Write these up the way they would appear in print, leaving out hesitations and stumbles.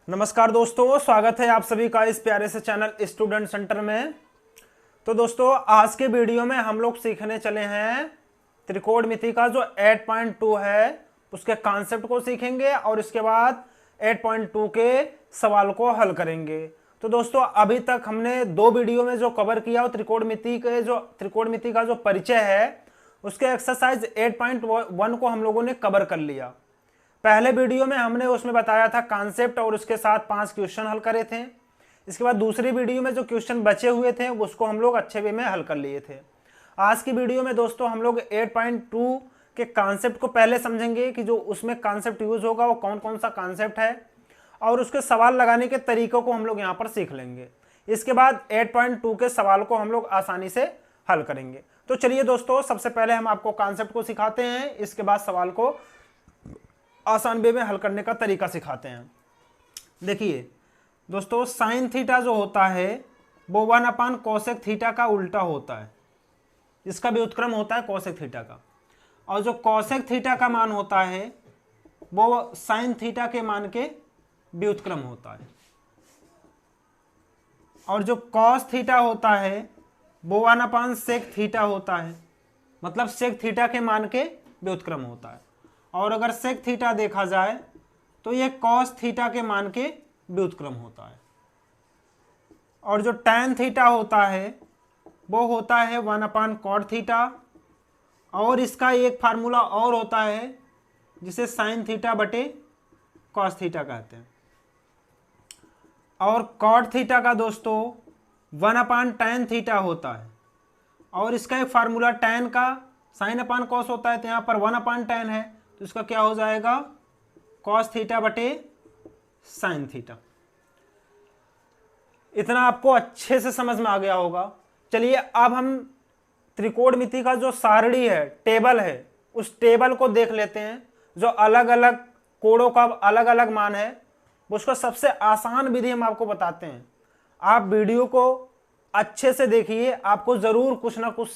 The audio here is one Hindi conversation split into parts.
नमस्कार दोस्तों, स्वागत है आप सभी का इस प्यारे से चैनल स्टूडेंट सेंटर में। तो दोस्तों, आज के वीडियो में हम लोग सीखने चले हैं त्रिकोणमिति का जो 8.2 है उसके कॉन्सेप्ट को सीखेंगे और इसके बाद 8.2 के सवाल को हल करेंगे। तो दोस्तों, अभी तक हमने दो वीडियो में जो कवर किया वो त्रिकोणमिति का जो परिचय है उसके एक्सरसाइज 8.1 को हम लोगों ने कवर कर लिया। पहले वीडियो में हमने उसमें बताया था कॉन्सेप्ट और उसके साथ 5 क्वेश्चन हल करे थे। इसके बाद दूसरी वीडियो में जो क्वेश्चन बचे हुए थे उसको हम लोग अच्छे वे में हल कर लिए थे। आज की वीडियो में दोस्तों हम लोग 8.2 के कॉन्सेप्ट को पहले समझेंगे कि जो उसमें कॉन्सेप्ट यूज होगा वो कौन कौन सा कॉन्सेप्ट है और उसके सवाल लगाने के तरीकों को हम लोग यहाँ पर सीख लेंगे। इसके बाद 8.2 के सवाल को हम लोग आसानी से हल करेंगे। तो चलिए दोस्तों, सबसे पहले हम आपको कॉन्सेप्ट को सिखाते हैं, इसके बाद सवाल को आसान वे में हल करने का तरीका सिखाते हैं। देखिए दोस्तों, साइन थीटा जो होता है वो 1 कोसेक थीटा का उल्टा होता है। इसका व्युत्क्रम होता है कोसेक थीटा का, और जो कोसेक थीटा का मान होता है वो साइन थीटा के मान के व्युत्क्रम होता है, और जो कॉस थीटा होता है वो 1 सेक थीटा होता है, मतलब सेक थीटा के मान के व्युत्क्रम होता है। और अगर सेक थीटा देखा जाए तो ये कॉस थीटा के मान के व्युत्क्रम होता है। और जो टैन थीटा होता है वो होता है 1 कॉट थीटा, और इसका एक फार्मूला और होता है जिसे साइन थीटा बटे कॉस थीटा कहते हैं। और कॉट थीटा का दोस्तों 1 टैन थीटा होता है, और इसका एक फार्मूला टैन का साइन अपान कॉस होता है, तो यहाँ पर 1 टैन है तो इसका क्या हो जाएगा कॉस थीटा बटे साइन थीटा। इतना आपको अच्छे से समझ में आ गया होगा। चलिए अब हम त्रिकोणमिति का जो सारणी है, टेबल है, उस टेबल को देख लेते हैं। जो अलग अलग कोणों का अलग अलग मान है उसको सबसे आसान विधि हम आपको बताते हैं। आप वीडियो को अच्छे से देखिए, आपको जरूर कुछ ना कुछ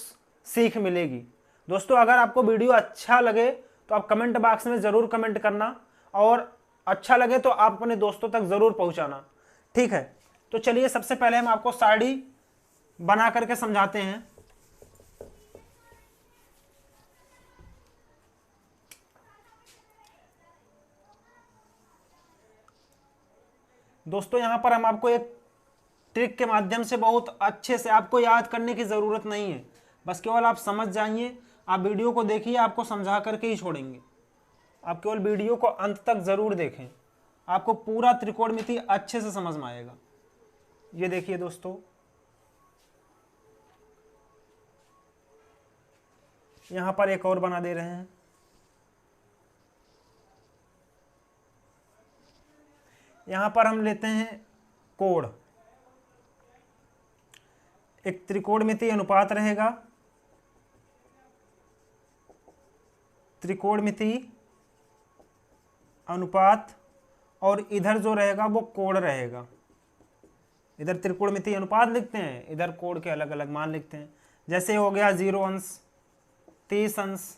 सीख मिलेगी। दोस्तों, अगर आपको वीडियो अच्छा लगे तो आप कमेंट बॉक्स में जरूर कमेंट करना, और अच्छा लगे तो आप अपने दोस्तों तक जरूर पहुंचाना, ठीक है। तो चलिए सबसे पहले हम आपको सारणी बना करके समझाते हैं। दोस्तों, यहां पर हम आपको एक ट्रिक के माध्यम से बहुत अच्छे से, आपको याद करने की जरूरत नहीं है, बस केवल आप समझ जाइए। आप वीडियो को देखिए, आपको समझा करके ही छोड़ेंगे। आप केवल वीडियो को अंत तक जरूर देखें, आपको पूरा त्रिकोणमिति अच्छे से समझ में आएगा। ये देखिए दोस्तों, यहां पर एक और बना दे रहे हैं। यहां पर हम लेते हैं कोण। एक त्रिकोणमिति अनुपात रहेगा, त्रिकोणमिति अनुपात, और इधर जो रहेगा वो कोण रहेगा। इधर त्रिकोणमिति अनुपात लिखते हैं, इधर कोण के अलग अलग मान लिखते हैं। जैसे हो गया 0 अंश, 30 अंश,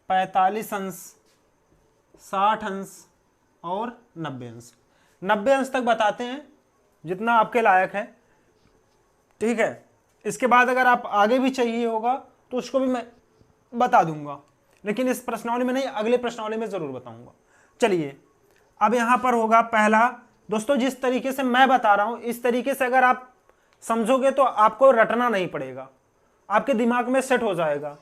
45 अंश, 60 अंश और 90 अंश। 90 अंश तक बताते हैं जितना आपके लायक है, ठीक है। इसके बाद अगर आप आगे भी चाहिए होगा तो उसको भी मैं बता दूंगा, लेकिन इस प्रश्नावली में नहीं, अगले प्रश्नावली में जरूर बताऊंगा। चलिए अब यहां पर होगा पहला। दोस्तों, जिस तरीके से मैं बता रहा हूं इस तरीके से अगर आप समझोगे तो आपको रटना नहीं पड़ेगा, आपके दिमाग में सेट हो जाएगा।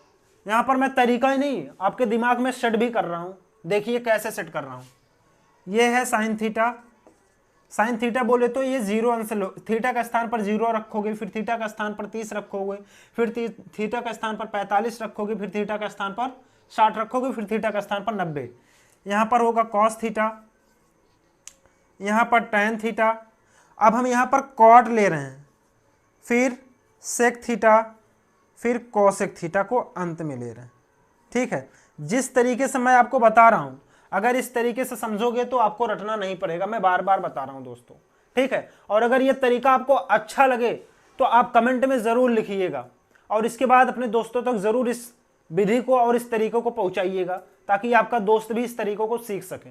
यहां पर मैं तरीका ही नहीं, आपके दिमाग में सेट भी कर रहा हूं। देखिए कैसे सेट कर रहा हूं। यह है साइन थीटा। साइन थीटा बोले तो ये 0 अंश, थीटा का स्थान पर 0 रखोगे, फिर थीटा का स्थान पर 30 रखोगे, फिर थीटा का स्थान पर 45 रखोगे, फिर थीटा का स्थान पर 60 रखोगे, फिर थीटा का स्थान पर 90। यहां पर होगा कॉस थीटा, यहां पर टैन थीटा। अब हम यहां पर कॉट ले रहे हैं, फिर सेक थीटा, फिर कोसेक थीटा को अंत में ले रहे हैं, ठीक है। जिस तरीके से मैं आपको बता रहा हूं, अगर इस तरीके से समझोगे तो आपको रटना नहीं पड़ेगा। मैं बार बार बता रहा हूं दोस्तों, ठीक है। और अगर ये तरीका आपको अच्छा लगे तो आप कमेंट में जरूर लिखिएगा, और इसके बाद अपने दोस्तों तक जरूर इस विधि को और इस तरीकों को पहुंचाइएगा, ताकि आपका दोस्त भी इस तरीकों को सीख सके।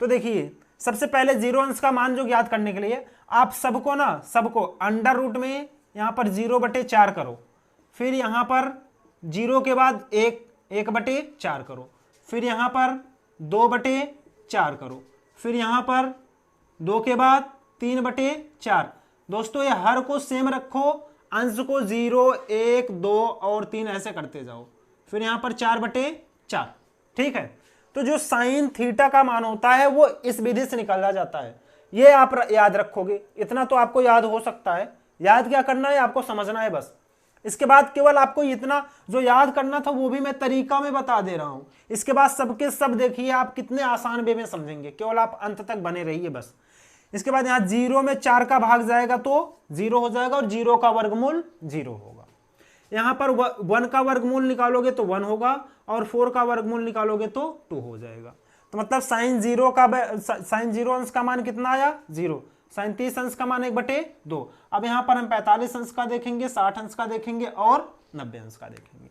तो देखिए सबसे पहले जीरो अंश का मान जो ज्ञात करने के लिए आप सबको अंडर रूट में यहां पर 0/4 करो, फिर यहां पर 0 के बाद 1/4 करो, फिर यहां पर 2/4 करो, फिर यहां पर 2 के बाद 3/4। दोस्तों ये हर को सेम रखो, अंश को 0, 1, 2 और 3 ऐसे करते जाओ, फिर यहां पर 4/4। ठीक है, तो जो साइन थीटा का मान होता है वो इस विधि से निकाला जाता है। ये आप याद रखोगे, इतना तो आपको याद हो सकता है। याद क्या करना है, आपको समझना है बस। इसके बाद केवल आपको इतना जो याद करना था वो भी मैं तरीका में बता दे रहा हूं। इसके बाद सबके सब देखिए आप कितने आसान वे में समझेंगे, केवल आप अंत तक बने रहिए बस। इसके बाद यहां 0 में 4 का भाग जाएगा तो 0 हो जाएगा और 0 का वर्गमूल 0 होगा। यहां पर 1 का वर्गमूल निकालोगे तो 1 होगा और 4 का वर्गमूल निकालोगे तो 2 हो जाएगा। तो मतलब साइन 0 अंश का मान कितना आया 0, साइन 30 अंश का मान 1/2। अब यहां पर हम 45 अंश का देखेंगे, 60 अंश का देखेंगे और 90 अंश का देखेंगे।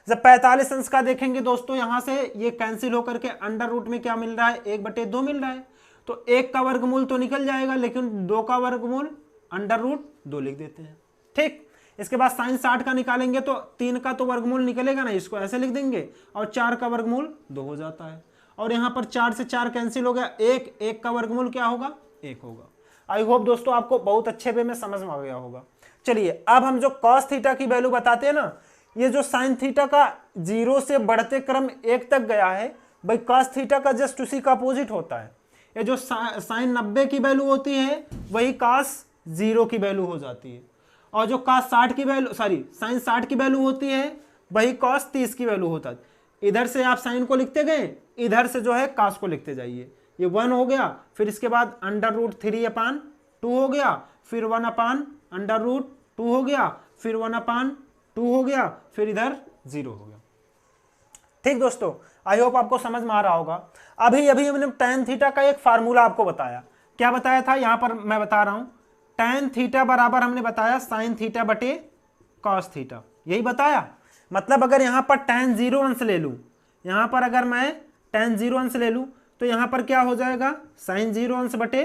जब 45 अंश का देखेंगे दोस्तों, यहां से ये कैंसिल होकर के अंडर रूट में क्या मिल रहा है 1/2 मिल रहा है, तो 1 का वर्गमूल तो निकल जाएगा, लेकिन 2 का वर्गमूल अंडर रूट 2 लिख देते हैं। ठीक, इसके बाद साइन 60 का निकालेंगे तो 3 का तो वर्गमूल निकलेगा ना, इसको ऐसे लिख देंगे और 4 का वर्गमूल 2 हो जाता है। और यहां पर 4 से 4 कैंसिल हो गया, 1 का वर्गमूल क्या होगा 1 होगा। आई होप दोस्तों आपको बहुत अच्छे वे में समझ में आ गया होगा। चलिए अब हम जो कॉस थीटा की वैल्यू बताते हैं ना, ये जो साइन थीटा का 0 से बढ़ते क्रम 1 तक गया है, भाई कॉस थीटा का जस्ट उसी का अपोजिट होता है। ये जो साइन 90 की वैल्यू होती है वही कॉस 0 की वैल्यू हो जाती है, और जो कॉस 60 की वैल्यू साइन 60 की वैल्यू होती है वही कॉस 30 की वैल्यू होता है। इधर से आप साइन को लिखते गए, इधर से जो है कॉस को लिखते जाइए। ये 1 हो गया, फिर इसके बाद अंडर रूट 3/2 हो गया, फिर 1/√2 हो गया, फिर 1/2 हो गया, फिर इधर 0 हो गया। ठीक दोस्तों, आई होप आपको समझ में आ रहा होगा। अभी अभी हमने tan थीटा का एक फार्मूला आपको बताया। क्या बताया था, यहां पर मैं बता रहा हूं, tan थीटा बराबर हमने बताया साइन थीटा बटे कॉस थीटा, यही बताया। मतलब अगर यहां पर tan 0 अंश ले लूं, यहां पर अगर मैं tan 0 अंश ले लूं तो यहां पर क्या हो जाएगा साइन 0 अंश बटे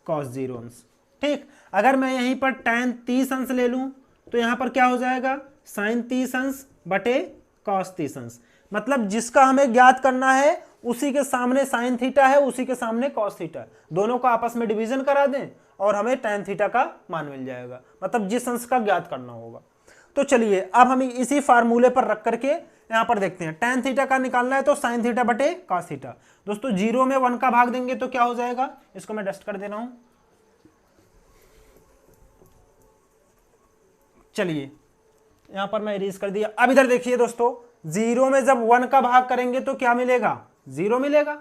कॉस 0 अंश। ठीक, अगर मैं यहीं पर tan 30 अंश ले लूं तो यहां पर क्या हो जाएगा साइन 30 अंश बटे कॉस 30 अंश। मतलब जिसका हमें ज्ञात करना है उसी के सामने साइन थीटा है, उसी के सामने कॉस थीटा है, दोनों का आपस में डिवीजन करा दें और हमें tan थीटा का मान मिल जाएगा, मतलब जिस अंश का ज्ञात करना होगा। तो चलिए अब हम इसी फार्मूले पर रख करके यहां पर देखते हैं। tan थीटा का निकालना है तो साइन थीटा बटे कॉस थीटा। दोस्तों 0 में 1 का भाग देंगे तो क्या हो जाएगा, इसको मैं डस्ट कर दे रहा हूं। चलिए यहां पर मैं इरेज कर दिया। अब इधर देखिए दोस्तों, 0 में जब 1 का भाग करेंगे तो क्या मिलेगा 0 मिलेगा,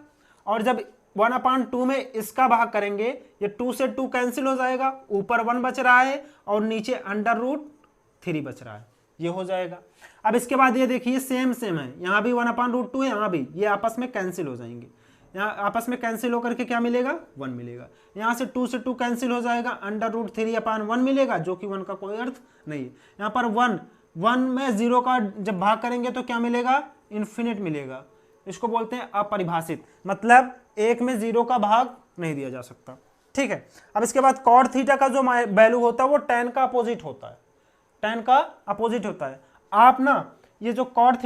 और जब 1/2 में इसका भाग करेंगे ये 2 से 2 कैंसिल हो जाएगा, ऊपर 1 बच रहा है और नीचे अंडर√3 बच रहा है, ये हो जाएगा। अब इसके बाद ये देखिए सेम है, यहां भी 1/√2 है, यहां भी, ये आपस में कैंसिल हो जाएंगे, यहाँ आपस में कैंसिल होकर के क्या मिलेगा 1 मिलेगा। यहाँ से 2 कैंसिल हो जाएगा, अंडर√3/1 मिलेगा, जो कि 1 का कोई अर्थ नहीं है। यहाँ पर 1 में 0 का जब भाग करेंगे तो क्या मिलेगा इन्फिनिट मिलेगा, इसको बोलते हैं अपरिभाषित, मतलब 1 में 0 का भाग नहीं दिया जा सकता। ठीक है, अब इसके बाद कॉट थीटा का जो वैल्यू होता है वो tan का अपोजिट होता है, tan का अपोजिट होता है। आप ना ये जो कॉट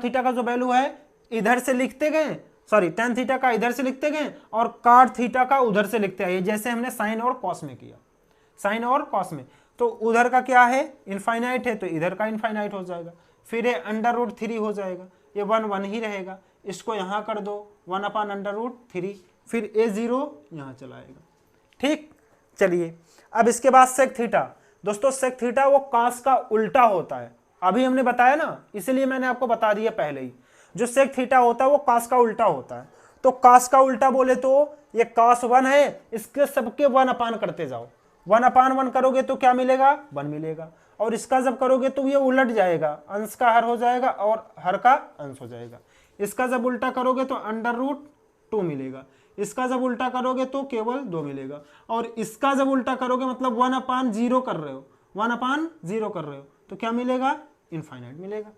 थीटा का जो वैल्यू है इधर से लिखते गए, tan थीटा का इधर से लिखते गए और कॉट थीटा का उधर से लिखते आइए, जैसे हमने साइन और कॉस में किया। साइन और कॉस में तो उधर का क्या है इनफाइनाइट है तो इधर का इनफाइनाइट हो जाएगा, फिर ये अंडर√3 हो जाएगा, ये 1 ही रहेगा, इसको यहाँ कर दो 1/√3, फिर a0 यहाँ चला आएगा। ठीक, चलिए अब इसके बाद सेक थीटा। दोस्तों सेक थीटा वो कॉस का उल्टा होता है, अभी हमने बताया ना, इसलिए मैंने आपको बता दिया पहले ही। जो सेक थीटा होता है वो कॉस का उल्टा होता है, तो कॉस का उल्टा बोले तो ये cos 1 है, इसके सबके 1/1 करते जाओ, 1/1 करोगे तो क्या मिलेगा 1 मिलेगा, और इसका जब करोगे तो ये उलट जाएगा, अंश का हर हो जाएगा और हर का अंश हो जाएगा। इसका जब उल्टा करोगे तो अंडर√2 मिलेगा, इसका जब उल्टा करोगे तो केवल 2 मिलेगा, और इसका जब उल्टा करोगे मतलब 1/0 कर रहे हो, 1/0 कर रहे हो तो क्या मिलेगा इनफाइनाइट मिलेगा।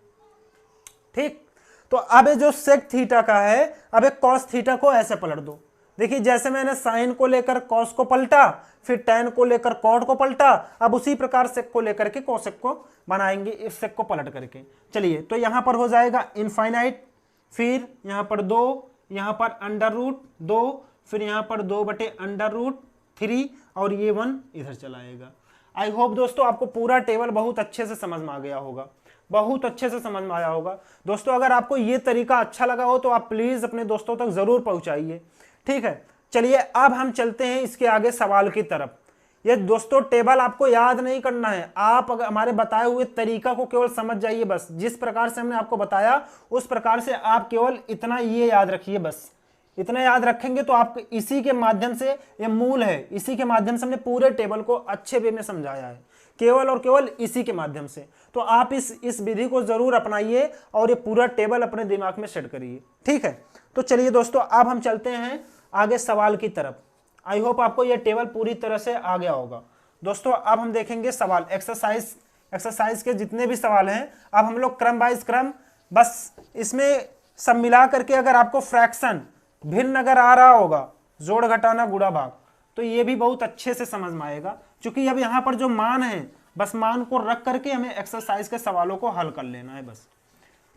ठीक, तो अब जो सेक थीटा का है, अब एक कॉस थीटा को ऐसे पलट दो, देखिए जैसे मैंने साइन को लेकर कॉस को पलटा, फिर टेन को लेकर कॉट को पलटा, अब उसी प्रकार सेक को लेकर के कोसेक को बनाएंगे इस सेक को पलट करके। चलिए तो यहां पर हो जाएगा इनफाइनाइट, फिर यहां पर 2, यहां पर अंडर रूट 2, फिर यहां पर 2/√3 और ये 1 इधर चला आएगा। आई होप दोस्तों आपको पूरा टेबल बहुत अच्छे से समझ में आ गया होगा, बहुत अच्छे से समझ में आया होगा। दोस्तों अगर आपको ये तरीका अच्छा लगा हो तो आप प्लीज अपने दोस्तों तक जरूर पहुंचाइए, ठीक है। चलिए अब हम चलते हैं इसके आगे सवाल की तरफ। ये दोस्तों टेबल आपको याद नहीं करना है, आप अगर हमारे बताए हुए तरीका को केवल समझ जाइए बस। जिस प्रकार से हमने आपको बताया उस प्रकार से आप केवल इतना ये याद रखिए, बस इतना याद रखेंगे तो आप इसी के माध्यम से, ये मूल है, इसी के माध्यम से हमने पूरे टेबल को अच्छे वे में समझाया है, केवल और केवल इसी के माध्यम से। तो आप इस विधि को जरूर अपनाइए और ये पूरा टेबल अपने दिमाग में सेट करिए, ठीक है। तो चलिए दोस्तों अब हम चलते हैं आगे सवाल की तरफ। आई होप आपको यह टेबल पूरी तरह से आ गया होगा। दोस्तों अब हम देखेंगे सवाल, एक्सरसाइज के जितने भी सवाल हैं अब हम लोग क्रम वाइज क्रम, बस इसमें सब मिला करके अगर आपको फ्रैक्शन भिन्न अगर आ रहा होगा, जोड़ घटाना गुणा भाग, तो ये भी बहुत अच्छे से समझ में आएगा। क्योंकि अब यहाँ पर जो मान है बस मान को रख करके हमें एक्सरसाइज के सवालों को हल कर लेना है बस।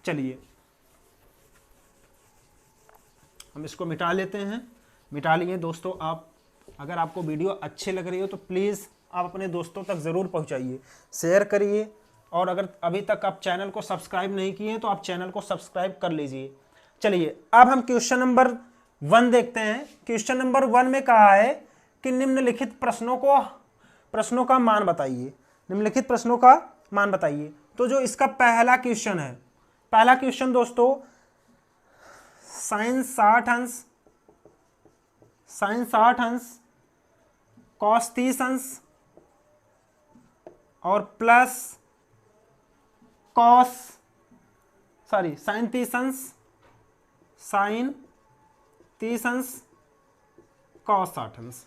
चलिए हम इसको मिटा लेते हैं, मिटा लिए दोस्तों। आप अगर आपको वीडियो अच्छे लग रही हो तो प्लीज़ आप अपने दोस्तों तक ज़रूर पहुंचाइए, शेयर करिए, और अगर अभी तक आप चैनल को सब्सक्राइब नहीं किए तो आप चैनल को सब्सक्राइब कर लीजिए। चलिए अब हम क्वेश्चन नंबर 1 देखते हैं। क्वेश्चन नंबर 1 में कहा है कि निम्नलिखित प्रश्नों का मान बताइए, निम्नलिखित प्रश्नों का मान बताइए। तो जो इसका पहला क्वेश्चन है, पहला क्वेश्चन दोस्तों साइन 60 अंश, साइन 60 अंश, कॉस 30 अंश और प्लस साइन 30 अंश, साइन 30 अंश, कॉस 60 अंश।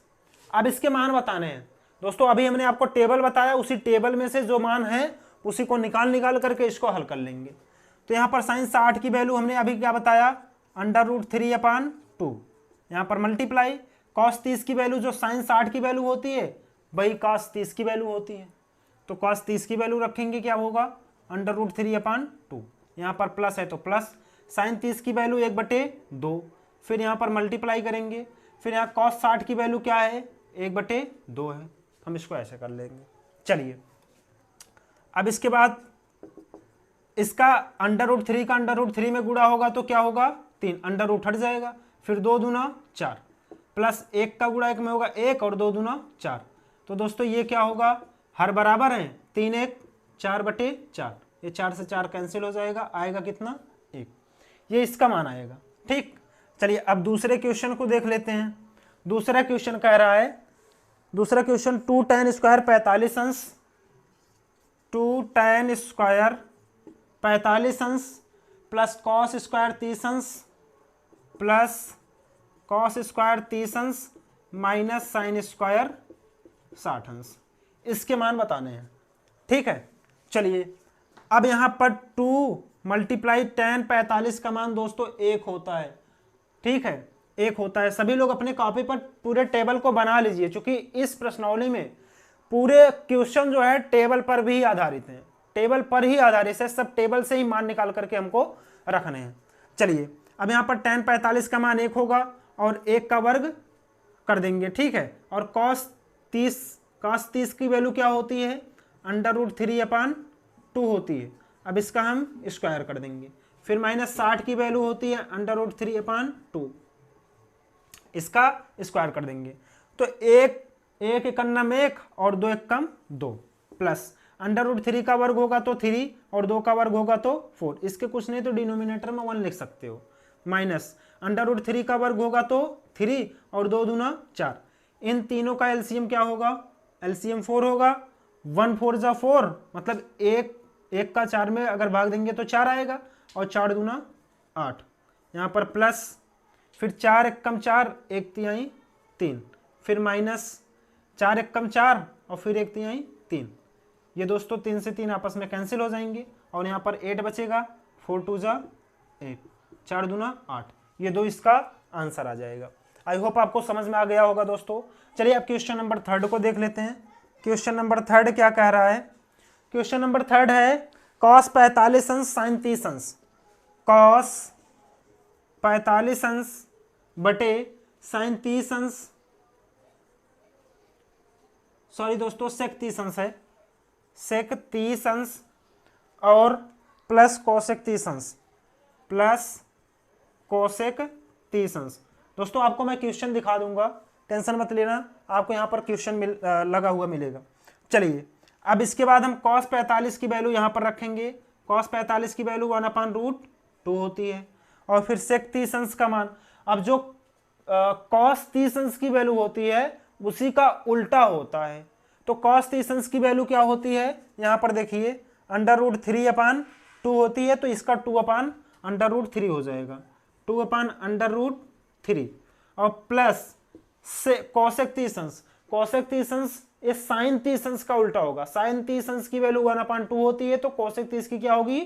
अब इसके मान बताने हैं दोस्तों। अभी हमने आपको टेबल बताया, उसी टेबल में से जो मान है उसी को निकाल करके इसको हल कर लेंगे। तो यहाँ पर साइन 60 की वैल्यू हमने अभी क्या बताया, √3/2। यहाँ पर मल्टीप्लाई कॉस 30 की वैल्यू, जो साइन 60 की वैल्यू होती है वही कॉस 30 की वैल्यू होती है। तो कॉस 30 की वैल्यू रखेंगे, क्या होगा, √3/2। यहाँ पर प्लस है तो प्लस, साइन 30 की वैल्यू 1/2, फिर यहाँ पर मल्टीप्लाई करेंगे, फिर यहाँ कॉस 60 की वैल्यू क्या है, 1/2 है। हम इसको ऐसे कर लेंगे। चलिए अब इसके बाद इसका √3 का √3 में गुणा होगा तो क्या होगा, 3, अंडर रूट हट जाएगा, फिर 2 दूना 4, प्लस 1 का गुणा 1 में होगा 1 और 2 दूना 4। तो दोस्तों ये क्या होगा, हर बराबर है, 3 1 4/4, ये 4 से 4 कैंसिल हो जाएगा, आएगा कितना, 1। ये इसका मान आएगा, ठीक। चलिए अब दूसरे क्वेश्चन को देख लेते हैं। दूसरा क्वेश्चन कह रहा है, दूसरा क्वेश्चन 2 tan स्क्वायर 45 अंश, 2 tan स्क्वायर 45 अंश प्लस कॉस स्क्वायर 30 अंश प्लस कॉस स्क्वायर 30 अंश माइनस साइन स्क्वायर 60 अंश। इसके मान बताने हैं, ठीक है। चलिए अब यहाँ पर 2 मल्टीप्लाई tan 45 का मान दोस्तों 1 होता है, ठीक है, 1 होता है। सभी लोग अपने कॉपी पर पूरे टेबल को बना लीजिए, क्योंकि इस प्रश्नावली में पूरे क्वेश्चन जो है टेबल पर भी आधारित हैं, टेबल पर ही आधारित है, सब टेबल से ही मान निकाल करके हमको रखने हैं। चलिए अब यहाँ पर tan 45 का मान 1 होगा और 1 का वर्ग कर देंगे, ठीक है। और cos 30 की वैल्यू क्या होती है, √3/2 होती है। अब इसका हम स्क्वायर कर देंगे, फिर माइनस 60 की वैल्यू होती है √3/2, इसका स्क्वायर कर देंगे। तो 1 एकम 1 और 2 एकम 2 प्लस √3 का वर्ग होगा तो 3 और 2 का वर्ग होगा तो 4। इसके कुछ नहीं तो डिनोमिनेटर में 1 लिख सकते हो, माइनस √3 का वर्ग होगा तो 3 और 2 दूना 4। इन तीनों का एलसीएम क्या होगा, एलसीएम 4 होगा। 1 4 जा 4, मतलब 1 का 4 में अगर भाग देंगे तो 4 आएगा, और 4 दूना 8। यहाँ पर प्लस, फिर 4 एकम 4, 1/3 3, फिर माइनस 4 एकम 4 और फिर 1/3 3। ये दोस्तों 3 से 3 आपस में कैंसिल हो जाएंगे और यहाँ पर 8 बचेगा, 4 2 जा 8, 4 दूना 8। ये 2 इसका आंसर आ जाएगा। आई होप आपको समझ में आ गया होगा दोस्तों। चलिए अब क्वेश्चन नंबर 3 को देख लेते हैं। क्वेश्चन नंबर 3 क्या कह रहा है? क्वेश्चन नंबर 3 है कॉस 45 अंश साइन 30 अंश, कॉस 45 अंश बटे साइन 30 अंश, सॉरी दोस्तों सेक 30 अंश है, सेक 30 अंश और प्लस कोसेक 30 अंश, प्लस कोसेक 30 अंश। दोस्तों आपको मैं क्वेश्चन दिखा दूंगा, टेंशन मत लेना, आपको यहाँ पर क्वेश्चन लगा हुआ मिलेगा। चलिए अब इसके बाद हम cos 45 की वैल्यू यहाँ पर रखेंगे। cos 45 की वैल्यू 1/√2 होती है और फिर sec 30 अंश का मान। अब जो cos 30 अंश की वैल्यू होती है उसी का उल्टा होता है, तो cos 30 अंश की वैल्यू क्या होती है? यहाँ पर देखिए √3/2 होती है, तो इसका 2/√3 हो जाएगा, 2/√3 और प्लस से कोसेक 30 अंश, कोसेक 30 अंश ये साइन 30 अंश का उल्टा होगा। साइन 30 अंश की वैल्यू 1/2 होती है, तो कोसेक 30 की क्या होगी?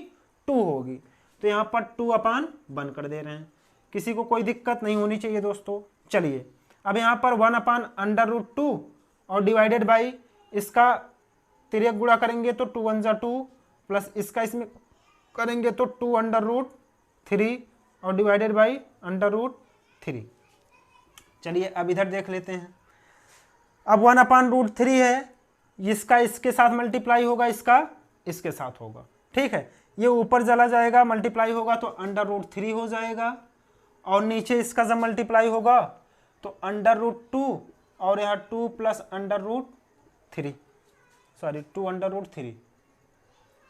2 होगी, तो यहाँ पर 2/1 कर दे रहे हैं, किसी को कोई दिक्कत नहीं होनी चाहिए दोस्तों। चलिए अब यहाँ पर 1/√2 और डिवाइडेड बाई इसका तिर्यक गुणा करेंगे तो 2 1 2 प्लस इसका इसमें करेंगे तो 2/√3 और डिवाइडेड बाई √3। चलिए अब इधर देख लेते हैं। अब 1/√3 है, इसका इसके साथ मल्टीप्लाई होगा, इसका इसके साथ होगा, ठीक है। ये ऊपर चला जाएगा, मल्टीप्लाई होगा तो √3 हो जाएगा और नीचे इसका जब मल्टीप्लाई होगा तो √2 और यहाँ 2 प्लस √3, सॉरी 2/3,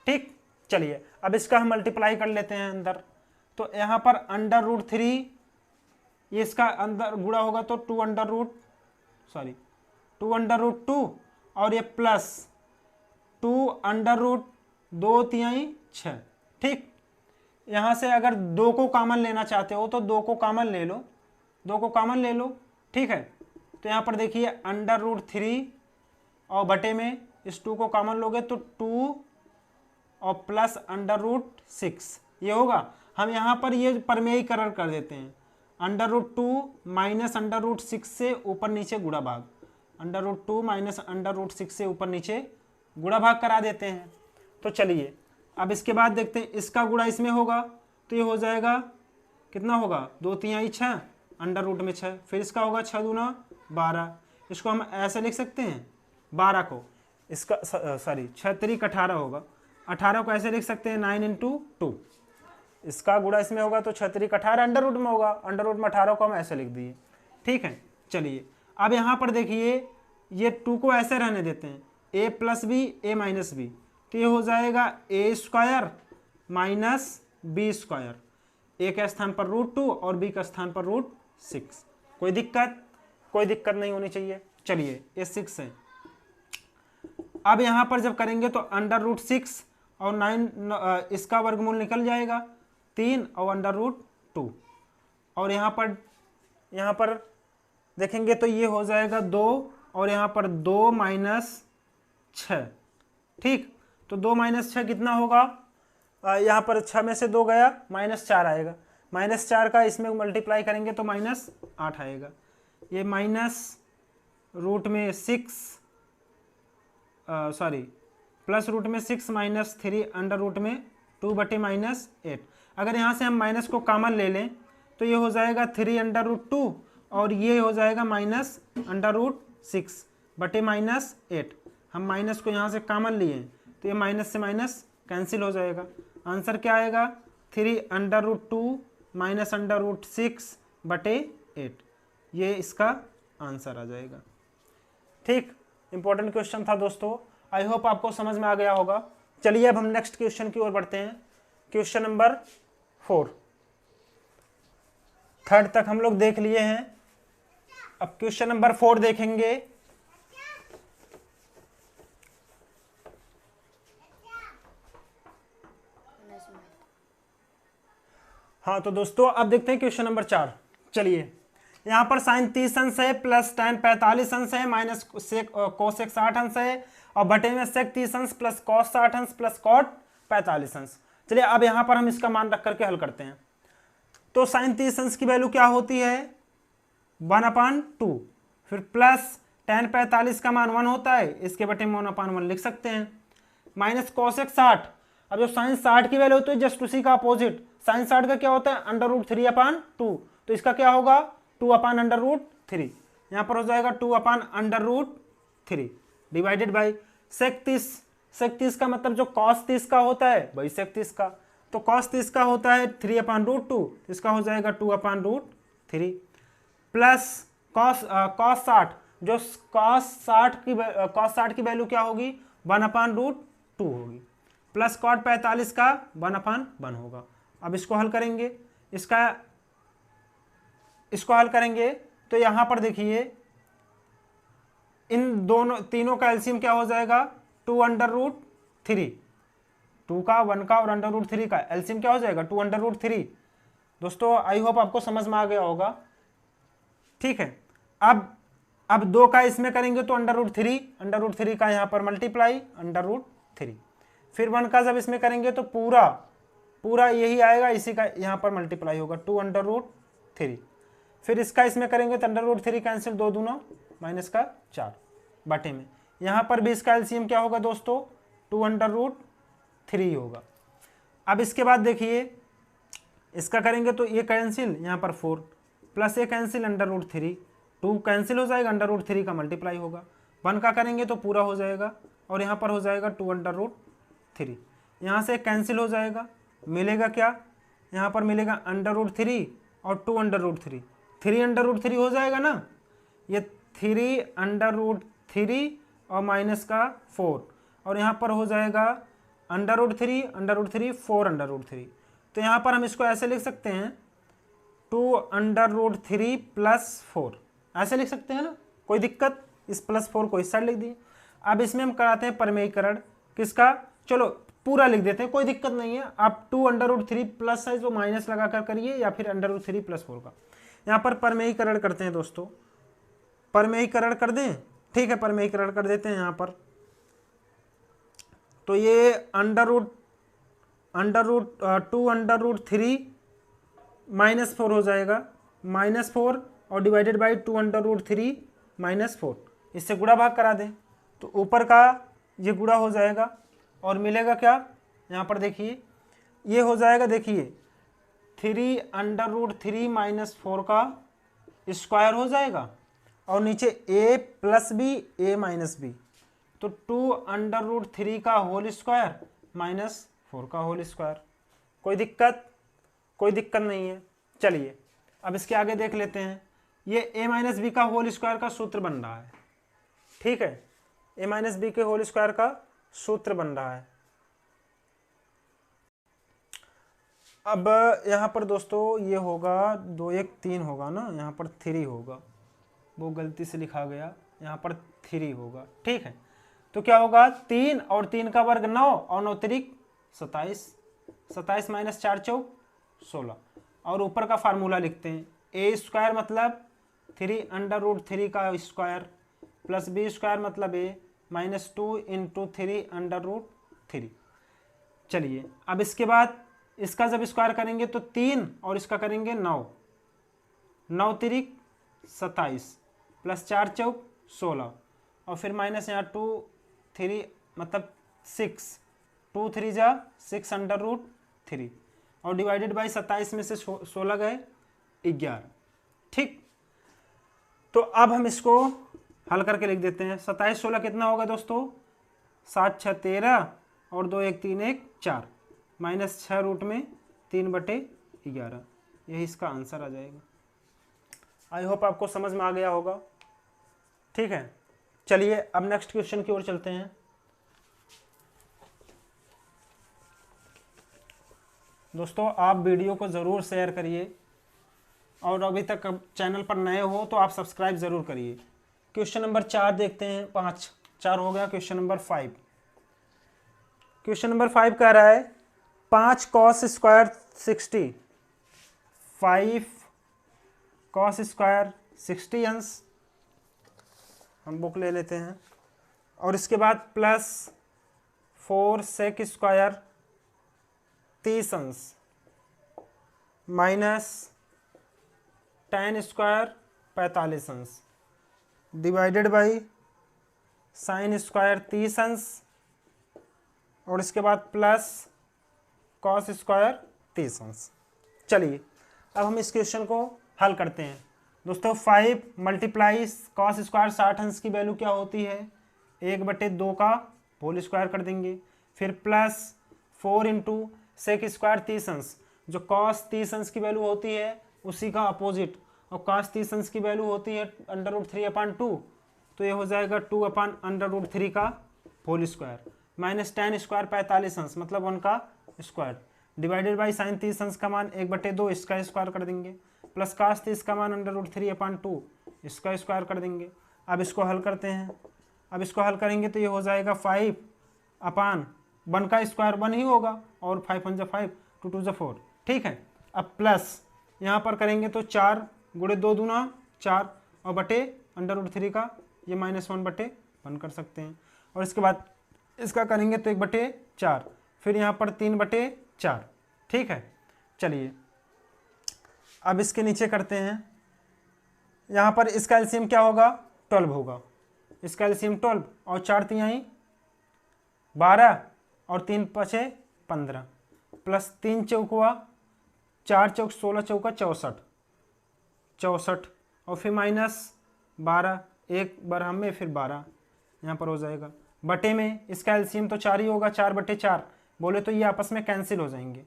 ठीक। चलिए अब इसका हम मल्टीप्लाई कर लेते हैं अंदर, तो यहाँ पर √3 ये इसका अंदर गुणा होगा तो 2/2 और ये प्लस 2√2×6, ठीक। यहाँ से अगर 2 को कॉमन लेना चाहते हो तो 2 को कॉमन ले लो, 2 को कॉमन ले लो, ठीक है। तो यहाँ पर देखिए √3 और बटे में इस 2 को कॉमन लोगे तो 2 और प्लस √6 ये होगा। हम यहाँ पर ये परमेयीकरण कर देते हैं, √2 माइनस √6 से ऊपर नीचे गुणा भाग, √2 माइनस √6 से ऊपर नीचे गुणा भाग करा देते हैं। तो चलिए अब इसके बाद देखते हैं, इसका गुणा इसमें होगा तो ये हो जाएगा कितना होगा? 2 3 6 √ में 6, फिर इसका होगा 6 दूना 12, इसको हम ऐसे लिख सकते हैं 12 को, इसका सॉरी 6 3 18 होगा, 18 को ऐसे लिख सकते हैं 9 × 2, इसका गुणा इसमें होगा तो 6 3 18 √ में होगा, √ में 18 को हम ऐसे लिख दिए, ठीक है। चलिए अब यहाँ पर देखिए ये 2 को ऐसे रहने देते हैं, a + b a - b, तो ये हो जाएगा a² - b², a के स्थान पर √2 और b के स्थान पर √6। कोई दिक्कत नहीं होनी चाहिए। चलिए ये 6 है। अब यहाँ पर जब करेंगे तो √6 और 9 इसका वर्गमूल निकल जाएगा 3 और √2 और यहाँ पर देखेंगे तो ये हो जाएगा 2 और यहाँ पर 2 - 6, ठीक। तो 2 - 6 कितना होगा? यहाँ पर 6 में से 2 गया, -4 आएगा, -4 का इसमें मल्टीप्लाई करेंगे तो -8 आएगा। ये √6 प्लस √ में 6 - 3 √ में 2 बटे -8। अगर यहाँ से हम माइनस को कॉमन ले लें तो ये हो जाएगा 3 √2 और ये हो जाएगा -√6 बटे -8। हम माइनस को यहाँ से कॉमन लिए तो ये माइनस से माइनस कैंसिल हो जाएगा। आंसर क्या आएगा? 3 √2 माइनस √6 बटे 8, ये इसका आंसर आ जाएगा, ठीक। इंपॉर्टेंट क्वेश्चन था दोस्तों, आई होप आपको समझ में आ गया होगा। चलिए अब हम नेक्स्ट क्वेश्चन की ओर बढ़ते हैं। क्वेश्चन नंबर 4, 3 तक हम लोग देख लिए हैं। अब क्वेश्चन नंबर 4 देखेंगे। हाँ तो दोस्तों अब देखते हैं क्वेश्चन नंबर 4। चलिए यहाँ पर साइन 30 अंश है, प्लस tan 45 अंश है, माइनस कोसेक 60 अंश है और बटे में सेक 30 अंश प्लस कॉस 60 अंश प्लस कॉट 45 अंश। चलिए अब यहाँ पर हम इसका मान रख करके हल करते हैं। तो साइन 30 अंश की वैल्यू क्या होती है? 1/2, फिर प्लस tan 45 का मान 1 होता है, इसके बटे में 1/1 लिख सकते हैं, माइनस कॉसेक 60। अब जो साइन 60 की वैल्यू होती है जस्ट उसी का अपोजिट, साइन 60 का क्या होता है √3/2, तो इसका क्या होगा 2/√3, यहाँ पर हो जाएगा 2/√3 डिवाइडेड बाई सेक 30। सेक 30 का मतलब जो कॉस 30 का होता है वही सेक 30 का, तो कॉस 30 का होता है 3/√2, इसका हो जाएगा 2/√3 प्लस कॉस 60, जो कॉस 60 की वैल्यू क्या होगी 1/√2 होगी, प्लस कॉट 45 का 1/1 होगा। अब इसको हल करेंगे, इसको हल करेंगे तो यहां पर देखिए इन तीनों का एलसीएम क्या हो जाएगा 2/√3, 2 का 1 का और √3 का एलसीएम क्या हो जाएगा 2/√3। दोस्तों आई होप आपको समझ में आ गया होगा, ठीक है। अब 2 का इसमें करेंगे तो √3 का यहाँ पर मल्टीप्लाई √3, फिर 1 का जब इसमें करेंगे तो पूरा यही आएगा, इसी का यहाँ पर मल्टीप्लाई होगा 2/3, फिर इसका इसमें करेंगे तो √3 कैंसिल, 2 दूना -4 बटे में, यहाँ पर भी इसका एलसीएम क्या होगा दोस्तों 2/3 होगा। अब इसके बाद देखिए इसका करेंगे तो ये कैंसिल, यहाँ पर 4 प्लस ये कैंसिल √3, 2 कैंसिल हो जाएगा, √3 का मल्टीप्लाई होगा, 1 का करेंगे तो पूरा हो जाएगा और यहाँ पर हो जाएगा 2/3, यहाँ से कैंसिल हो जाएगा, मिलेगा क्या यहाँ पर मिलेगा √3 और 2/3, 3/3 हो जाएगा ना, ये 3/3 और माइनस का 4 और यहाँ पर हो जाएगा √3 4/3, तो यहाँ पर हम इसको ऐसे लिख सकते हैं 2/3 प्लस 4, ऐसे लिख सकते हैं ना, कोई दिक्कत, इस प्लस 4 को इस साइड लिख दिए। अब इसमें हम कराते हैं परमेयीकरण किसका, चलो पूरा लिख देते हैं, कोई दिक्कत नहीं है, आप 2/3 प्लस साइज वो माइनस लगा कर करिए या फिर √3 प्लस 4 का, यहाँ पर परमेयीकरण करते हैं दोस्तों, परमेयीकरण कर दें, ठीक है परमेयीकरण कर देते हैं यहाँ पर, तो ये √2/3 -4 हो जाएगा, -4 और डिवाइडेड बाई 2/3 -4, इससे गुणा भाग करा दें तो ऊपर का ये गुणा हो जाएगा और मिलेगा क्या, यहाँ पर देखिए ये हो जाएगा, देखिए 3/3 -4 का स्क्वायर हो जाएगा और नीचे a + b a - b, तो 2/3 का होल स्क्वायर -4 का होल स्क्वायर, कोई दिक्कत नहीं है। चलिए अब इसके आगे देख लेते हैं, ये a - b का होल स्क्वायर का सूत्र बन रहा है, ठीक है, a - b के होल स्क्वायर का सूत्र बन रहा है। अब यहाँ पर दोस्तों ये होगा 2 1 3 होगा ना, यहाँ पर 3 होगा, वो गलती से लिखा गया, यहाँ पर 3 होगा, ठीक है, तो क्या होगा 3 और 3 का वर्ग 9 और 9 त्रिक 27, 27 - 4 चौक 16, और ऊपर का फार्मूला लिखते हैं, a² मतलब 3/3 का स्क्वायर प्लस b² मतलब a -2 × 3/3। चलिए अब इसके बाद इसका जब स्क्वायर करेंगे तो 3 और इसका करेंगे 9, 9 त्रिक 27 प्लस 4 चौक 16 और फिर माइनस यहाँ 2 3 मतलब 6, 2 3 जा 6/3 और डिवाइडेड बाई 27 में से 16 गए 11, ठीक। तो अब हम इसको हल करके लिख देते हैं, 27 16 कितना होगा दोस्तों 7 6 13 और 2 1 3 1 4 -6 रूट में 3/11, यही इसका आंसर आ जाएगा। आई होप आपको समझ में आ गया होगा, ठीक है। चलिए अब नेक्स्ट क्वेश्चन की ओर चलते हैं। दोस्तों आप वीडियो को ज़रूर शेयर करिए और अभी तक चैनल पर नए हो तो आप सब्सक्राइब ज़रूर करिए। क्वेश्चन नंबर 4 देखते हैं, 4 हो गया। क्वेश्चन नंबर 5, क्वेश्चन नंबर 5 कह रहा है 5 cos स्क्वायर 60, 5 cos स्क्वायर 60 अंश, हम बुक ले लेते हैं, और इसके बाद प्लस 4 sec स्क्वायर 30 अंश माइनस tan स्क्वायर 45 अंश डिवाइडेड बाई साइन स्क्वायर 30 अंश और इसके बाद प्लस कॉस स्क्वायर 30 अंश। चलिए अब हम इस क्वेश्चन को हल करते हैं दोस्तों। 5 मल्टीप्लाई कॉस स्क्वायर 60 अंश की वैल्यू क्या होती है, 1/2 का होल स्क्वायर कर देंगे, फिर प्लस 4 इंटू सेक स्क्वायर 30 अंश, जो कॉस 30 अंश की वैल्यू होती है उसी का अपोजिट, और कॉस 30 अंश की वैल्यू होती है √3/2, तो ये हो जाएगा 2/√3 का whole square, minus tan square 45 अंश मतलब 1 का स्क्वायर, डिवाइडेड बाई साइन 30 अंश का मान 1/2 इसका स्क्वायर कर देंगे, प्लस cos 30 का मान √3/2 इसका स्क्वायर कर देंगे। अब इसको हल करते हैं, अब इसको हल करेंगे तो ये हो जाएगा 5/1 का स्क्वायर 1 ही होगा, और 5 1 5 2 2 4, ठीक है। अब प्लस यहाँ पर करेंगे तो 4 गुणे 2 दूना 4 और बटे √3 का ये -1/1 कर सकते हैं, और इसके बाद इसका करेंगे तो 1/4, फिर यहाँ पर 3/4, ठीक है। चलिए अब इसके नीचे करते हैं, यहाँ पर इसका एलसीएम क्या होगा 12 होगा, इसका एलसीएम 12 और 4 तिहाई 12 और 3 पचे 15 प्लस 3 चौकुआ 4 चौक 16 चौका 64 और फिर -12 एक बार हम में फिर 12 यहाँ पर हो जाएगा, बटे में इसका एलसीएम तो 4 ही होगा, 4/4 बोले तो ये आपस में कैंसिल हो जाएंगे,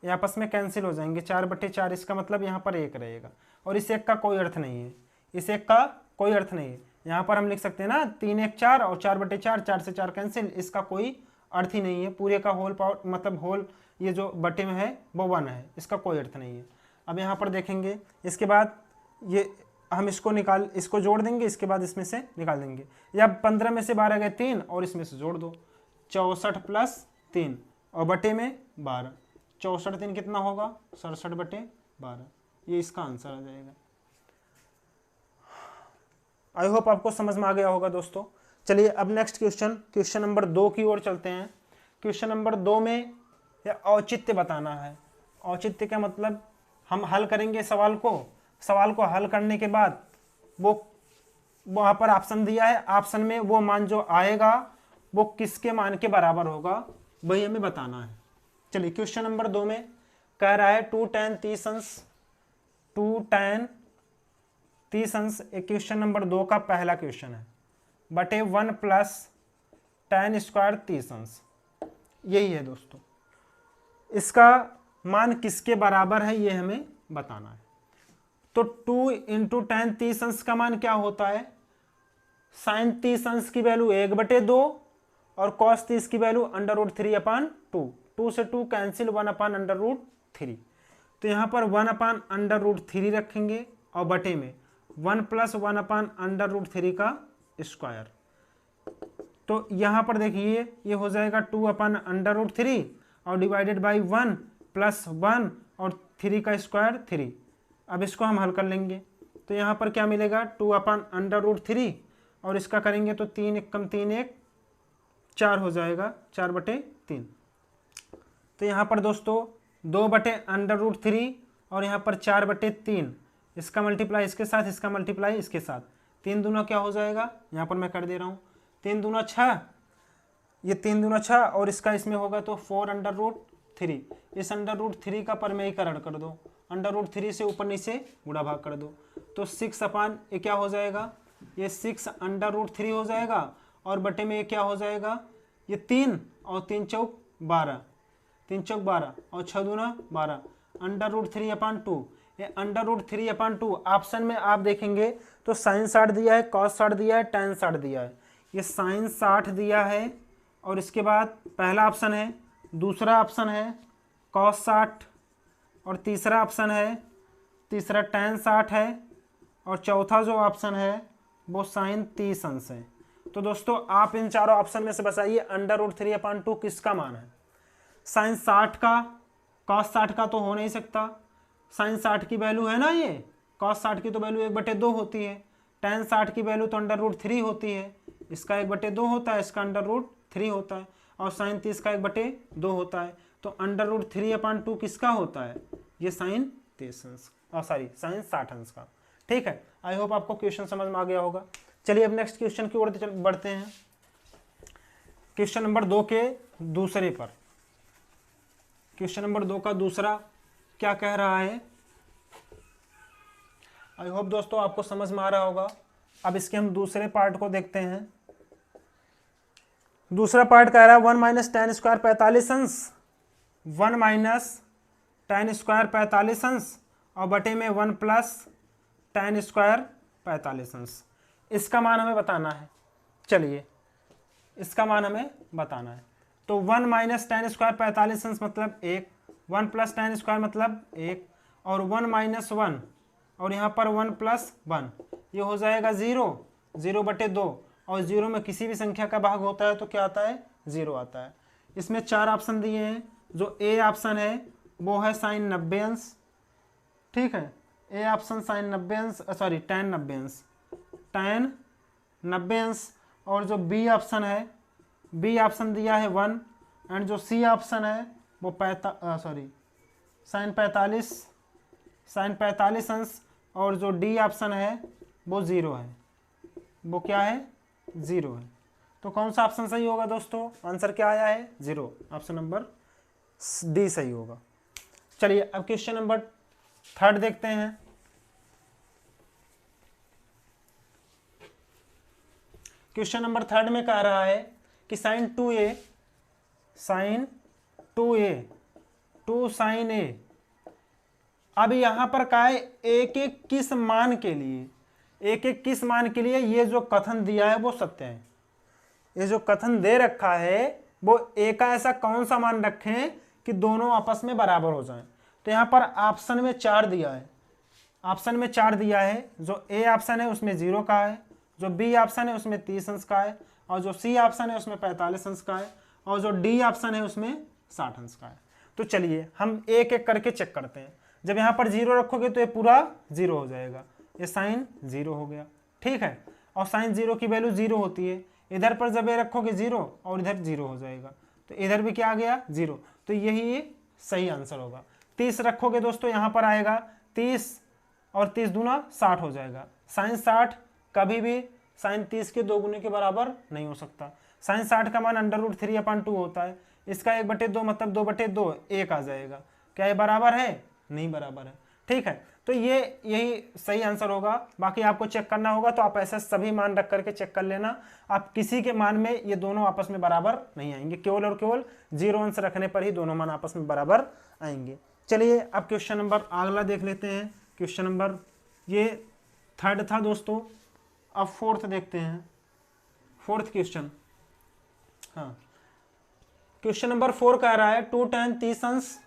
ये आपस में कैंसिल हो जाएंगे, 4/4 इसका मतलब यहाँ पर 1 रहेगा, और इस 1 का कोई अर्थ नहीं है, इस 1 का कोई अर्थ नहीं है। यहाँ पर हम लिख सकते हैं ना 3 1 4 और 4/4, 4 से 4 कैंसिल, इसका कोई अर्थ ही नहीं है, पूरे का होल पावर मतलब होल ये जो बटे में है वो 1 है, इसका कोई अर्थ नहीं है। अब यहाँ पर देखेंगे इसके बाद ये हम इसको जोड़ देंगे, इसके बाद इसमें से निकाल देंगे, या 15 में से 12 गए 3 और इसमें से जोड़ दो, 64 + 3 और बटे में 12, 64 3 कितना होगा 67/12, ये इसका आंसर आ जाएगा। आई होप आपको समझ में आ गया होगा दोस्तों। चलिए अब नेक्स्ट क्वेश्चन नंबर 2 की ओर चलते हैं। क्वेश्चन नंबर 2 में औचित्य बताना है। औचित्य का मतलब हम हल करेंगे सवाल को हल करने के बाद वो वहाँ पर ऑप्शन दिया है, ऑप्शन में वो मान जो आएगा वो किसके मान के बराबर होगा वही हमें बताना है। चलिए क्वेश्चन नंबर 2 में कह रहा है 2 tan 30 अंश, 2 tan 30 अंश एक क्वेश्चन नंबर 2 का पहला क्वेश्चन है, बटे 1 + tan स्क्वायर 30 अंश, यही है दोस्तों। इसका मान किसके बराबर है ये हमें बताना है। तो 2 × tan 30 अंश का मान क्या होता है, sin 30 अंश की वैल्यू 1/2 और cos 30 की वैल्यू √3/2, 2 से 2 कैंसिल 1/√3, तो यहाँ पर 1/√3 रखेंगे और बटे में 1 + 1/√3 का स्क्वायर, तो यहाँ पर देखिए ये हो जाएगा 2/√3 और डिवाइडेड बाई 1 + 1 और 3 का स्क्वायर 3। अब इसको हम हल कर लेंगे तो यहाँ पर क्या मिलेगा 2/√3 और इसका करेंगे तो 3 × 3 = 4 हो जाएगा, 4/3। तो यहाँ पर दोस्तों 2/√3 और यहाँ पर 4/3, इसका मल्टीप्लाई इसके साथ, इसका मल्टीप्लाई इसके साथ, 3 दूना क्या हो जाएगा, यहाँ पर मैं कर दे रहा हूँ 3 दूना 6, ये 3 दूना 6 और इसका इसमें होगा तो 4/3, इस √3 का परमेयीकरण कर दो, √3 से ऊपर नीचे गुणा भाग कर दो, तो 6 ये क्या हो जाएगा, ये 6/√3 हो जाएगा, और बटे में ये क्या हो जाएगा, ये 3 और 3 चौक 12, 3 चौक 12 और 6 दूना 12, √3/2, ये √3/2 ऑप्शन में आप देखेंगे तो साइन 60 दिया है, कॉस 60 दिया है, tan 60 दिया है, ये साइन 60 दिया है और इसके बाद पहला ऑप्शन है, दूसरा ऑप्शन है कॉस 60 और तीसरा ऑप्शन है, तीसरा tan 60 है और चौथा जो ऑप्शन है वो साइन 30 अंश है। तो दोस्तों आप इन चारों ऑप्शन में से बताइए √3/2 किसका मान है। साइन 60 का कॉस 60 का तो हो नहीं सकता, साइन 60 की वैल्यू है ना, ये कॉस 60 की तो वैल्यू 1/2 होती है, tan 60 की वैल्यू तो √3 होती है, इसका 1/2 होता है, इसका √3 होता है, और साइन 30 का 1/2 होता है, तो √3/2 किसका होता है, ये साइन 30 अंश साइन 60 अंश का। ठीक है, आई होप आपको क्वेश्चन समझ में आ गया होगा। चलिए अब नेक्स्ट क्वेश्चन की ओर बढ़ते हैं। क्वेश्चन नंबर 2 के दूसरे पर, क्वेश्चन नंबर 2 का दूसरा क्या कह रहा है, आई होप दोस्तों आपको समझ में आ रहा होगा। अब इसके हम दूसरे पार्ट को देखते हैं। दूसरा पार्ट कह रहा है 1 माइनस टेन स्क्वायर 45 अंश, 1 माइनस टेन स्क्वायर 45 अंश और बटे में 1 प्लस टेन स्क्वायर 45 अंश। इसका मान हमें बताना है। चलिए इसका मान हमें बताना है। तो 1 माइनस टेन स्क्वायर 45 अंश मतलब 1, 1 प्लस टेन स्क्वायर मतलब 1 और 1 माइनस 1 और यहाँ पर 1 प्लस 1, ये हो जाएगा 0, 0 बटे 2 और 0 में किसी भी संख्या का भाग होता है तो क्या आता है, 0 आता है। इसमें 4 ऑप्शन दिए हैं। जो ए ऑप्शन है वो है साइन 90 अंश, ठीक है, ए ऑप्शन साइन 90 अंश, सॉरी tan 90 अंश, tan 90 अंश। और जो बी ऑप्शन है, बी ऑप्शन दिया है 1 एंड जो सी ऑप्शन है वो साइन 45 अंश और जो डी ऑप्शन है वो 0 है, वो क्या है, 0 है। तो कौन सा ऑप्शन सही होगा दोस्तों, आंसर क्या आया है, 0, ऑप्शन नंबर डी सही होगा। चलिए अब क्वेश्चन नंबर 3 देखते हैं। क्वेश्चन नंबर 3 में कह रहा है कि sign 2a, sign 2a, 2 sign a। अब यहां पर क्या है, एक एक किस मान के लिए, एक एक किस मान के लिए ये जो कथन दिया है वो सत्य है। ये जो कथन दे रखा है वो एक का ऐसा कौन सा मान रखें कि दोनों आपस में बराबर हो जाएं। तो यहां पर ऑप्शन में 4 दिया है, ऑप्शन में 4 दिया है। जो ए ऑप्शन है उसमें 0 का है, जो बी ऑप्शन है उसमें 30 अंश का है और जो सी ऑप्शन है उसमें 45 अंश का है और जो डी ऑप्शन है उसमें 60 अंश का है। तो चलिए हम एक एक करके चेक करते हैं। जब यहाँ पर 0 रखोगे तो ये पूरा 0 हो जाएगा, ये साइन 0 हो गया, ठीक है। और साइन 0 की वैल्यू 0 होती है। इधर पर जब ये रखोगे 0 और इधर 0 हो जाएगा, तो इधर भी क्या आ गया, 0। तो यही सही आंसर होगा। 30 रखोगे दोस्तों यहाँ पर आएगा 30 और 30 दूना 60 हो जाएगा। साइन 60 कभी भी साइन 30 के 2 गुने के बराबर नहीं हो सकता। साइन 60 का मान √3/2 होता है। इसका 1/2 मतलब 2/2 1 आ जाएगा। क्या ये बराबर है, नहीं बराबर है, ठीक है। तो ये यही सही आंसर होगा। बाकी आपको चेक करना होगा तो आप ऐसे सभी मान रख करके चेक कर लेना। आप किसी के मान में ये दोनों आपस में बराबर नहीं आएंगे, केवल और केवल 0 अंश रखने पर ही दोनों मान आपस में बराबर आएंगे। चलिए अब क्वेश्चन नंबर अगला देख लेते हैं। क्वेश्चन नंबर ये 3 था दोस्तों, अब 4th देखते हैं। 4th क्वेश्चन, हाँ क्वेश्चन नंबर 4 कह रहा है 2 tan 30 अंश,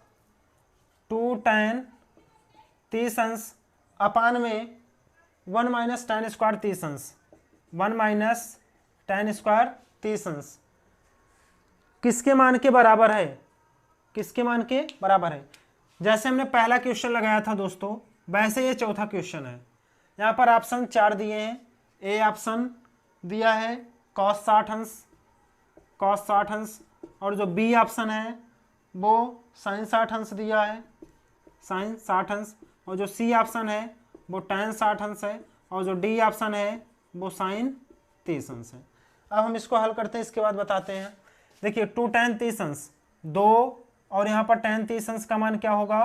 2 tan 30 अंश अपान में 1 माइनस tan स्क्वायर 30 अंश, 1 माइनस tan स्क्वायर 30 अंश किसके मान के बराबर है, किसके मान के बराबर है। जैसे हमने पहला क्वेश्चन लगाया था दोस्तों, वैसे ये चौथा क्वेश्चन है। यहाँ पर ऑप्शन 4 दिए हैं। ए ऑप्शन दिया है cos 60 अंश, cos 60 अंश और जो बी ऑप्शन है वो sin 60 अंश दिया है, sin 60 अंश और जो सी ऑप्शन है वो tan 60 अंश है और जो डी ऑप्शन है वो sin 30 अंश है। अब हम इसको हल करते हैं, इसके बाद बताते हैं। देखिए 2 tan 30 अंश 2 और यहाँ पर tan 30 अंश का मान क्या होगा,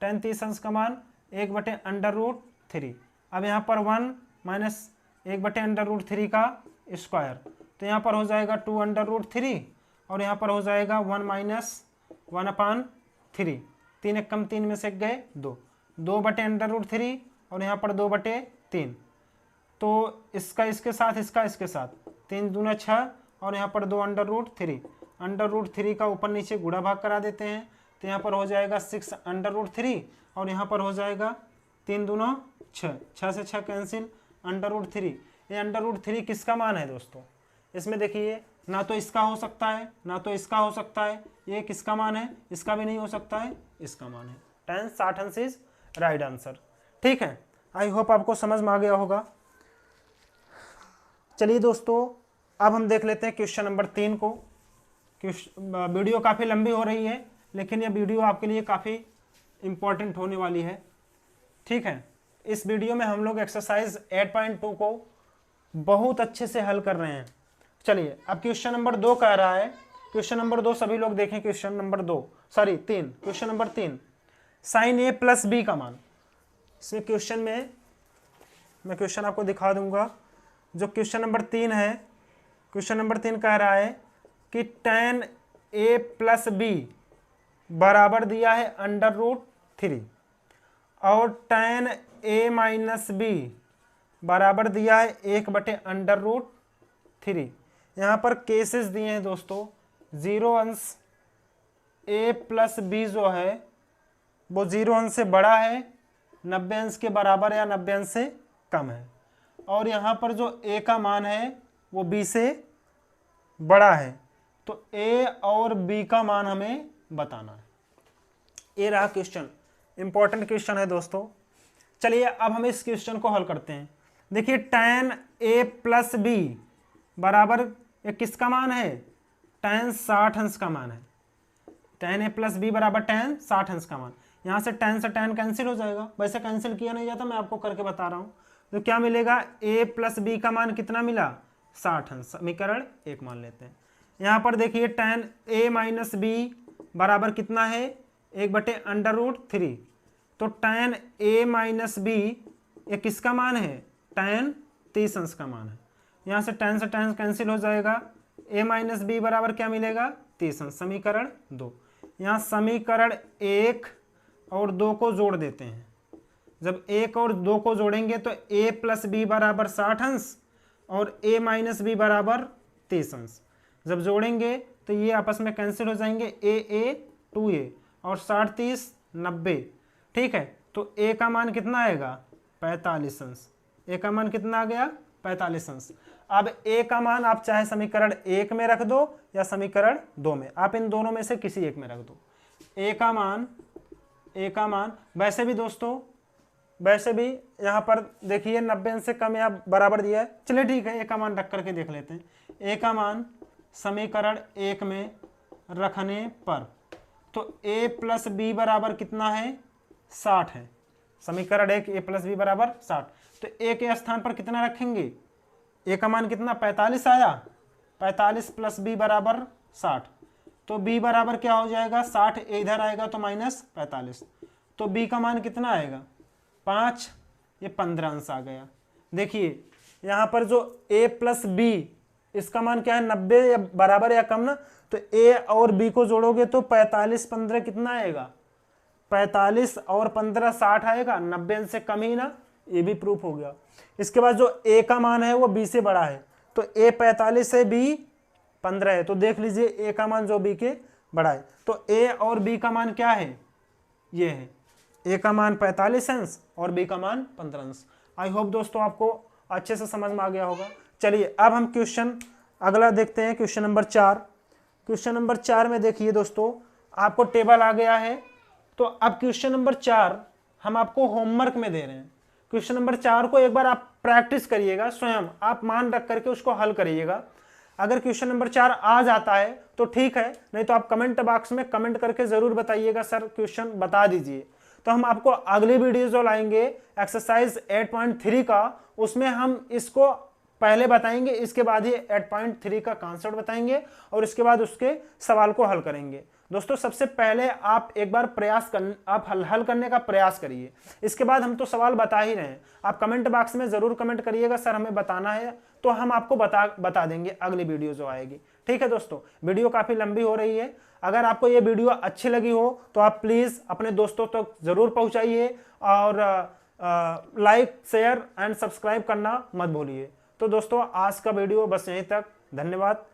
tan 30 अंश का मान 1/√3। अब यहाँ पर 1 माइनस 1/√3 का स्क्वायर, तो यहाँ पर हो जाएगा 2/√3 और यहाँ पर हो जाएगा 1 माइनस 1/3। 3 एक कम 3 में से गए 2, 2/√3 और यहाँ पर 2/3। तो इसका इसके साथ, इसका इसके साथ, 3 दूना 6 और यहाँ पर 2/√3। √3 का ऊपर नीचे गुणा भाग करा देते हैं, तो यहाँ पर हो जाएगा 6/√3 और यहाँ पर हो जाएगा 3 दूना 6, 6 से 6 कैंसिल, √3। ये √3 किसका मान है दोस्तों, इसमें देखिए ना तो इसका हो सकता है ना तो इसका हो सकता है। ये किसका मान है, इसका भी नहीं हो सकता है, इसका मान है। tan 60 अंश इज राइट आंसर, ठीक है। आई होप आपको समझ में आ गया होगा। चलिए दोस्तों अब हम देख लेते हैं क्वेश्चन नंबर 3 को। वीडियो काफ़ी लंबी हो रही है लेकिन ये वीडियो आपके लिए काफ़ी इम्पोर्टेंट होने वाली है, ठीक है। इस वीडियो में हम लोग एक्सरसाइज 8.2 को बहुत अच्छे से हल कर रहे हैं। चलिए अब क्वेश्चन नंबर 2 कह रहा है, क्वेश्चन नंबर 2 सभी लोग देखें, question number 2 sorry 3, question number 3 sine a plus b का मान। इसमें क्वेश्चन में मैं क्वेश्चन आपको दिखा दूंगा। जो क्वेश्चन नंबर 3 है, क्वेश्चन नंबर 3 कह रहा है कि tan a प्लस बी बराबर दिया है √3 और tan a माइनस बी बराबर दिया है 1/√3। यहाँ पर केसेस दिए हैं दोस्तों, 0 अंश a प्लस बी जो है वो 0 अंश से बड़ा है, 90 अंश के बराबर या 90 अंश से कम है, और यहाँ पर जो a का मान है वो b से बड़ा है। तो a और b का मान हमें बताना है। ये रहा क्वेश्चन, इंपॉर्टेंट क्वेश्चन है दोस्तों। चलिए अब हम इस क्वेश्चन को हल करते हैं। देखिए tan a प्लस बी बराबर ये किसका मान है? tan 60 अंश का मान है। tan a प्लस बी बराबर tan 60 अंश का मान। यहाँ से tan से tan कैंसिल हो जाएगा, वैसे कैंसिल किया नहीं जाता, मैं आपको करके बता रहा हूँ। तो क्या मिलेगा? a प्लस बी का मान कितना मिला? 60 अंश। समीकरण 1 मान लेते हैं। यहाँ पर देखिए tan a माइनस बी बराबर कितना है? 1/√3। तो tan a माइनस बी ये किसका मान है? tan 30 अंश का मान है। यहाँ से tan कैंसिल हो जाएगा, a माइनस बी बराबर क्या मिलेगा? 30 अंश। समीकरण 2। यहाँ समीकरण 1 और 2 को जोड़ देते हैं। जब 1 और 2 को जोड़ेंगे तो a प्लस बी बराबर 60 अंश और a माइनस बी बराबर 30 अंश। जब जोड़ेंगे तो ये आपस में कैंसिल हो जाएंगे, a 2a और 60 30 90। ठीक है, तो a का मान कितना आएगा? 45 अंश। a का मान कितना आ गया? 45 अंश। अब a का मान आप चाहे समीकरण 1 में रख दो या समीकरण 2 में, आप इन दोनों में से किसी एक में रख दो। a का मान वैसे भी दोस्तों, वैसे भी यहाँ पर देखिए 90 अंश से कम या बराबर दिया है। चलिए ठीक है, a का मान रख करके देख लेते हैं। a का मान समीकरण 1 में रखने पर तो a प्लस बी बराबर कितना है? 60 है। समीकरण 1 a प्लस बी बराबर 60। तो a के स्थान पर कितना रखेंगे? a का मान कितना? 45 आया। 45 प्लस बी बराबर 60। तो b बराबर क्या हो जाएगा? 60 इधर आएगा तो -45। तो b का मान कितना आएगा? 5, ये 15 अंश आ गया। देखिए यहाँ पर जो a प्लस बी इसका मान क्या है? 90 या बराबर या कम ना। तो a और b को जोड़ोगे तो 45 15 कितना आएगा? 45 और 15 60 आएगा, 90 अंश से कम ही ना, ये भी प्रूफ हो गया। इसके बाद जो a का मान है वो b से बड़ा है, तो a 45 है, b 15 है। तो देख लीजिए a का मान जो b के बड़ा है, तो a और b का मान क्या है? ये है, a का मान 45 अंश और b का मान 15 अंश। आई होप दोस्तों आपको अच्छे से समझ में आ गया होगा। चलिए अब हम क्वेश्चन अगला देखते हैं, क्वेश्चन नंबर 4। क्वेश्चन नंबर 4 में देखिए दोस्तों, आपको टेबल आ गया है। तो अब क्वेश्चन नंबर 4 हम आपको होमवर्क में दे रहे हैं। क्वेश्चन नंबर 4 को एक बार आप प्रैक्टिस करिएगा, स्वयं आप मान रख करके उसको हल करिएगा। अगर क्वेश्चन नंबर 4 आ जाता है तो ठीक है, नहीं तो आप कमेंट बॉक्स में कमेंट करके जरूर बताइएगा सर क्वेश्चन बता दीजिए। तो हम आपको अगली वीडियो जो लाएंगे एक्सरसाइज 8.3 का, उसमें हम इसको पहले बताएंगे, इसके बाद ही 8.3 का कॉन्सेप्ट बताएंगे और इसके बाद उसके सवाल को हल करेंगे। दोस्तों सबसे पहले आप एक बार आप हल करने का प्रयास करिए, इसके बाद हम तो सवाल बता ही रहे हैं। आप कमेंट बॉक्स में जरूर कमेंट करिएगा सर हमें बताना है, तो हम आपको बता देंगे अगली वीडियो जो आएगी। ठीक है दोस्तों, वीडियो काफ़ी लंबी हो रही है। अगर आपको ये वीडियो अच्छी लगी हो तो आप प्लीज़ अपने दोस्तों तक जरूर पहुँचाइए और लाइक शेयर एंड सब्सक्राइब करना मत भूलिए। तो दोस्तों आज का वीडियो बस यहीं तक। धन्यवाद।